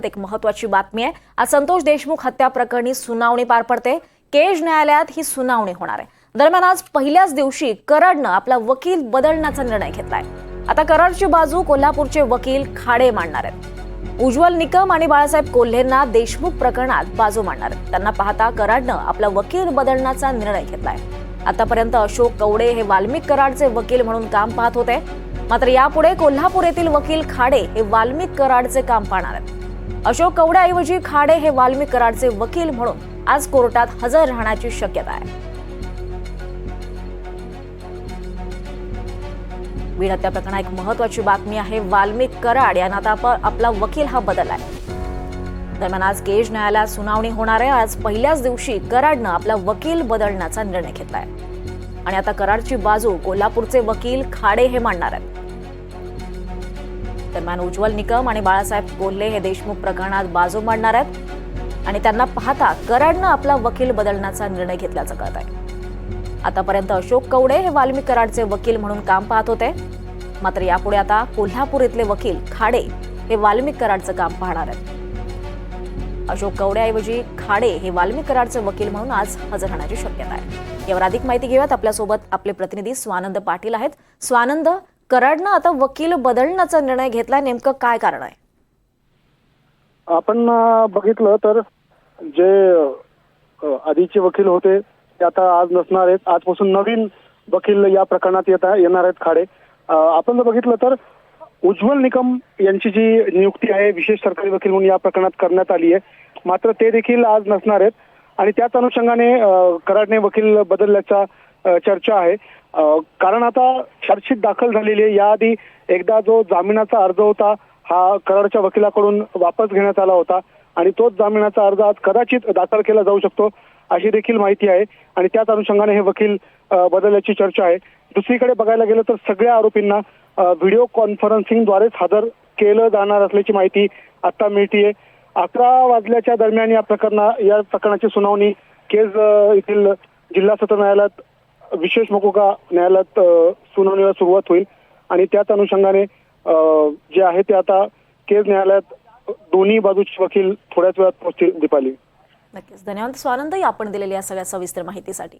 एक महत्त्वाची बातमी आहे। आज संतोष देशमुख हत्या प्रकरणी सुनावणी पार पडते। केज न्यायालयात ही सुनावणी होणार आहे। दरम्यान आज पहिल्याच दिवशी कराडनं आपला वकील बदलण्याचा निर्णय घेतलाय। आता कराडची बाजू कोल्हापूरचे वकील खाडे मांडणार आहेत। उज्ज्वल निकम आणि बाळासाहेब कोल्हेंना देशमुख प्रकरणात बाजू मांडणार आहेत। त्यांना पाहता कराडनं आपला वकील बदलण्याचा निर्णय घेतलाय। आतापर्यंत अशोक कवडे हे वाल्मिक कराडचे वकील म्हणून काम पाहत होते, मात्र यापुढे कोल्हापूर येथील वकील खाडे हे वाल्मिक कराडचे काम पाहणार आहेत। अशोक कवड्याऐवजी खाडे हे वाल्मिक कराडचे वकील म्हणून आज कोर्टात हजर राहण्याची शक्यता आहे। बीड हत्या प्रकरणात एक महत्त्वाची बातमी आहे। वाल्मिक कराड यांना आता आपला वकील हा बदललाय। दरम्यान आज केज न्यायालयात सुनावणी होणार आहे। आज पहिल्याच दिवशी कराडनं आपला वकील बदलण्याचा निर्णय घेतलाय आणि आता कराडची बाजू कोल्हापूरचे वकील खाडे हे मांडणार आहेत। दरम्यान उज्ज्वल निकम आणि बाळासाहेब कोल्हे हे देशमुख प्रकरणात बाजू मांडणार आहेत आणि त्यांना पाहता कराडनं आपला वकील बदलण्याचा निर्णय घेतल्याचं कळत आहे। आतापर्यंत अशोक कवडे हे वाल्मिक कराडचे वकील म्हणून काम पाहत होते, मात्र यापुढे आता कोल्हापूर इथले वकील खाडे हे वाल्मिक कराडचं काम पाहणार आहेत। अशोक कवड्याऐवजी खाडे हे वाल्मिक कराडचे वकील म्हणून आज हजर राहण्याची शक्यता आहे। यावर अधिक माहिती घेऊयात। आपल्यासोबत आपले प्रतिनिधी स्वानंद पाटील आहेत। स्वानंद, कराडनं आता वकील बदलण्याचा निर्णय घेतलाय, नेमकं काय कारण आहे? आपण बघितलं तर जे आधीचे वकील होते ते आता आज नसणार आहेत। आजपासून नवीन वकील या प्रकरणात येणार आहेत खाडे। आपण जर बघितलं तर उज्ज्वल निकम यांची जी नियुक्ती आहे विशेष सरकारी वकील म्हणून या प्रकरणात करण्यात आली आहे, मात्र ते देखील आज नसणार आहेत आणि त्याच अनुषंगाने कराडने वकील बदलल्याचा चर्चा आहे। कारण आता चार्जशीट दाखल झालेली आहे। याआधी एकदा जो जामिनाचा अर्ज होता हा कराडच्या वकिलाकडून वापस घेण्यात आला होता आणि तोच जामिनाचा अर्ज आज कदाचित दाखल केला जाऊ शकतो अशी देखील माहिती आहे आणि त्याच अनुषंगाने हे वकील बदलल्याची चर्चा आहे। दुसरीकडे बघायला गेलं तर सगळ्या आरोपींना व्हिडिओ कॉन्फरन्सिंगद्वारेच हजर केलं जाणार असल्याची माहिती आता मिळतीये। 11 वाजल्याच्या दरम्यान या प्रकरणाची सुनावणी केज येथील जिल्हा सत्र न्यायालयात विशेष मोकोका न्यायालयात सुनावणीला सुरुवात होईल आणि त्याच अनुषंगाने जे आहे ते आता केज न्यायालयात दोन्ही बाजूचे वकील थोड्याच वेळात पोहोचतील। दीपाली, नक्कीच धन्यवाद स्वानंद, आपण दिलेल्या या सगळ्या सविस्तर माहितीसाठी।